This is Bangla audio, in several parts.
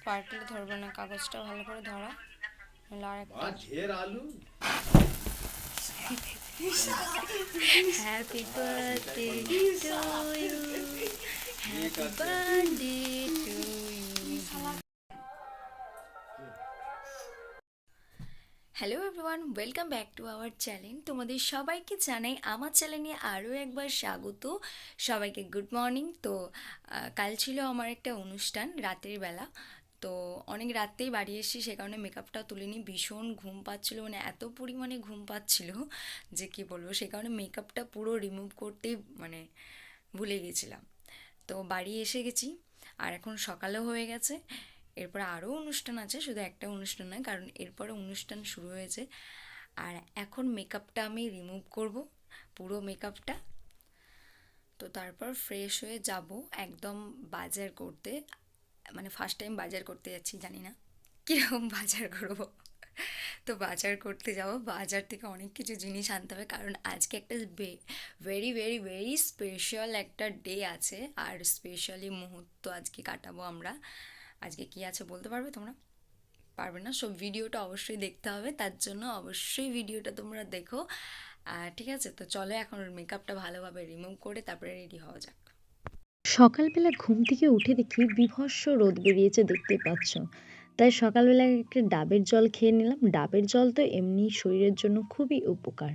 পার্টলি ধরবে না, কাগজটা ভালো করে ধরা, নাহলে আর একটা ঢের আলু। Happy birthday to you, happy birthday to you. Hello everyone, welcome back to our channel. তোমাদের সবাইকে জানাই আমার চ্যানেলে আরও একবার স্বাগত। সবাইকে গুড মর্নিং। তো কাল ছিল আমার একটা অনুষ্ঠান রাতের বেলা, তো অনেক রাতেই বাড়ি এসেছি, সে কারণে মেকআপটা তুলিনি। ভীষণ ঘুম পাচ্ছিলো, মানে এত পরিমাণে ঘুম পাচ্ছিলো যে কী বলবো, সে কারণে মেকআপটা পুরো রিমুভ করতেই মানে ভুলে গেছিলাম। তো বাড়ি এসে গেছি, আর এখন সকালও হয়ে গেছে। এরপরে আরও অনুষ্ঠান আছে, শুধু একটা অনুষ্ঠান নয়, কারণ এরপরে অনুষ্ঠান শুরু হয়েছে। আর এখন মেকআপটা আমি রিমুভ করব, পুরো মেকআপটা। তো তারপর ফ্রেশ হয়ে যাব একদম বাজার করতে। মানে ফার্স্ট টাইম বাজার করতে যাচ্ছি, জানি না কীরকম বাজার করবো। তো বাজার করতে যাব, বাজার থেকে অনেক কিছু জিনিস আনতে হবে, কারণ আজকে একটা ভেরি ভেরি ভেরি স্পেশাল একটা ডে আছে, আর স্পেশালি মুহূর্ত আজকে কাটাবো আমরা। আজকে কি আছে বলতে পারবে তোমরা? পারবে না। সব ভিডিওটা অবশ্যই দেখতে হবে, তার জন্য অবশ্যই ভিডিওটা তোমরা দেখো। ঠিক আছে, তো চলো এখন মেকআপটা ভালোভাবে রিমুভ করে তারপরে রেডি হওয়া যাক। সকালবেলা ঘুম থেকে উঠে দেখি বীভৎস রোদ বেরিয়েছে, দেখতেই পাচ্ছ। তাই সকালবেলা একটা ডাবের জল খেয়ে নিলাম। ডাবের জল তো এমনি শরীরের জন্য খুবই উপকার।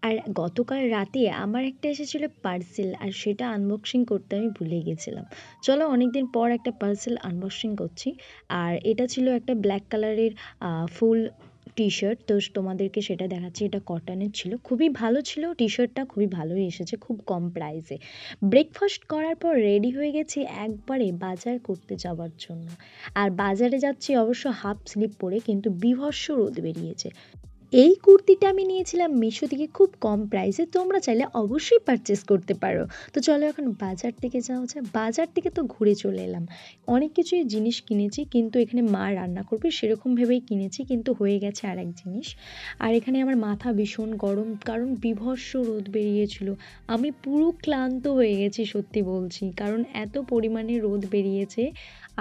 আর গতকাল রাতে আমার একটা এসেছিল পার্সেল, আর সেটা আনবক্সিং করতে আমি ভুলে গেছিলাম। চলো, অনেকদিন পর একটা পার্সেল আনবক্সিং করছি। আর এটা ছিল একটা ব্ল্যাক কালারের ফুল টি শার্ট। তো তোমাদেরকে সেটা দেখাচ্ছি। এটা কটনের ছিল, খুবই ভালো ছিল টি শার্টটা, খুবই ভালোই এসেছে, খুব কম প্রাইসে। ব্রেকফাস্ট করার পর রেডি হয়ে গেছি একবারে বাজার করতে যাওয়ার জন্য। আর বাজারে যাচ্ছি অবশ্য হাফ স্লিপ পরে, কিন্তু বীভৎস রোদ বেরিয়েছে। এই কুর্তিটা আমি নিয়েছিলাম মিশো থেকে খুব কম প্রাইসে, তোমরা চাইলে অবশ্যই পারচেস করতে পারো। তো চলো এখন বাজার থেকে যাওয়া যায়। বাজার থেকে তো ঘুরে চলে এলাম, অনেক কিছুই জিনিস কিনেছি, কিন্তু এখানে মা রান্না করবে সেরকম ভেবেই কিনেছি, কিন্তু হয়ে গেছে আর এক জিনিস। আর এখানে আমার মাথা ভীষণ গরম, কারণ বীভৎস রোদ বেরিয়েছিল। আমি পুরো ক্লান্ত হয়ে গেছি, সত্যি বলছি, কারণ এত পরিমাণে রোদ বেরিয়েছে।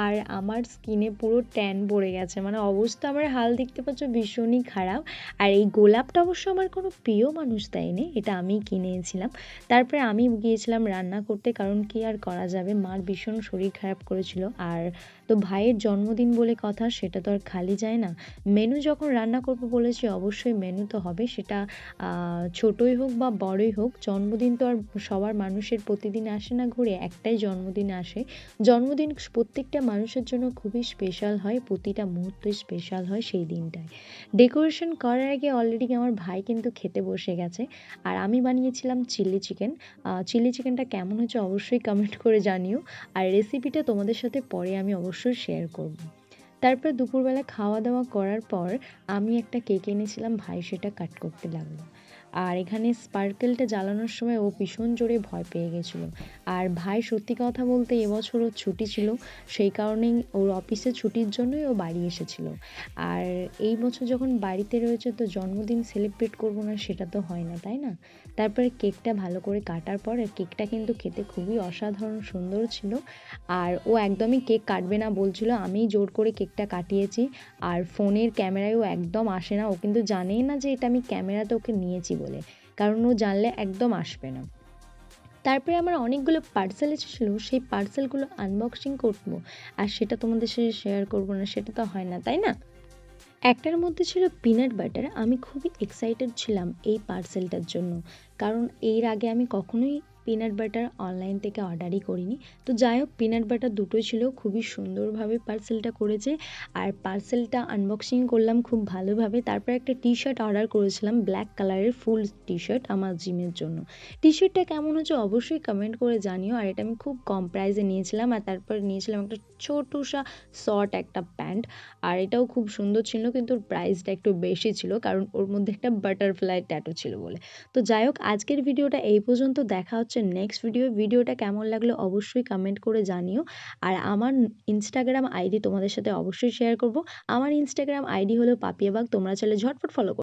আর আমার স্কিনে পুরো ট্যান পড়ে গেছে, মানে অবস্থা আমার হাল দেখতে পাচ্ছ ভীষণই খারাপ। আর এই গোলাপটা অবশ্য আমার কোনো প্রিয় মানুষ দেয়নি, এটা আমিই কিনেছিলাম। তারপরে আমি গিয়েছিলাম রান্না করতে, কারণ কি আর করা যাবে, মার ভীষণ শরীর খারাপ করেছিল। আর তো ভাইয়ের জন্মদিন বলে কথা, সেটা তো আর খালি যায় না। মেনু যখন রান্না করবো বলেছি, অবশ্যই মেনু তো হবে, সেটা ছোটই হোক বা বড়ই হোক। জন্মদিন তো আর সবার মানুষের প্রতিদিন আসে না ঘুরে, একটাই জন্মদিন আসে। জন্মদিন প্রত্যেকটা মানুষের জন্য খুবই স্পেশাল হয়, প্রতিটা মুহূর্তই স্পেশাল হয় সেই দিনটায়। ডেকোরেশন করার আগে অলরেডি আমার ভাই কিন্তু খেতে বসে গেছে। আর আমি বানিয়েছিলাম চিলি চিকেন। চিলি চিকেনটা কেমন হয়েছে অবশ্যই কমেন্ট করে জানিও। আর রেসিপিটা তোমাদের সাথে পরে আমি অবশ্যই শেয়ার করব। তারপর দুপুরবেলা খাওয়া দাওয়া করার পর আমি একটা কেক এনেছিলাম, ভাই সেটা কাট করতে লাগলো। আর এখানে স্পার্কেলটা জ্বালানোর সময় ও ভীষণ জোরে ভয় পেয়ে গেছিলো। আর ভাই সত্যি কথা বলতে এবছর ওর ছুটি ছিল, সেই কারণেই ওর অফিসে ছুটির জন্যই ও বাড়ি এসেছিলো। আর এই বছর যখন বাড়িতে রয়েছে, তো জন্মদিন সেলিব্রেট করবো না সেটা তো হয় না, তাই না? তারপরে কেকটা ভালো করে কাটার পর, কেকটা কিন্তু খেতে খুবই অসাধারণ সুন্দর ছিল। আর ও একদমই কেক কাটবে না বলছিল, আমিই জোর করে কেকটা কাটিয়েছি। আর ফোনের ক্যামেরায় ও একদম আসে না, ও কিন্তু জানেই না যে এটা আমি ক্যামেরাতে ওকে নিয়েছি বলে, কারণ ও জানলে একদম আসবে না। তারপরে আমার অনেকগুলো পার্সেল এসেছিলো, সেই পার্সেলগুলো আনবক্সিং করবো, আর সেটা তোমাদের সাথে শেয়ার করবো না, সেটা তো হয় না, তাই না? একটার মধ্যে ছিল পিনাট বাটার। আমি খুবই এক্সাইটেড ছিলাম এই পার্সেলটার জন্য, কারণ এর আগে আমি কখনোই পিনাট বাটার অনলাইন থেকে অর্ডারই করিনি। তো যাই হোক, পিনাট বাটার দুটোই ছিল, খুবই সুন্দরভাবে পার্সেলটা করেছে। আর পার্সেলটা আনবক্সিং করলাম খুব ভালোভাবে। তারপর একটা টি শার্ট অর্ডার করেছিলাম, ব্ল্যাক কালারের ফুল টি শার্ট আমার জিমের জন্য। টি শার্টটা কেমন হচ্ছে অবশ্যই কমেন্ট করে জানিও। আর এটা আমি খুব কম প্রাইসে নিয়েছিলাম। আর তারপর নিয়েছিলাম একটা ছোট্টসা শর্ট একটা প্যান্ট। আর এটাও খুব সুন্দর ছিল, কিন্তু ওর প্রাইসটা একটু বেশি ছিল, কারণ ওর মধ্যে একটা বাটারফ্লাই ট্যাটু ছিল বলে। তো যাই হোক, আজকের ভিডিওটা এই পর্যন্ত। দেখা হচ্ছে নেক্সট ভিডিওটা কেমন লাগলো অবশ্যই কমেন্ট করে জানিও। আর আমার ইনস্টাগ্রাম আইডি তোমাদের সাথে অবশ্যই শেয়ার করব। আমার ইনস্টাগ্রাম আইডি হলো পাপিয়াবাগ, তোমরা চাইলে ঝটপট ফলো করো।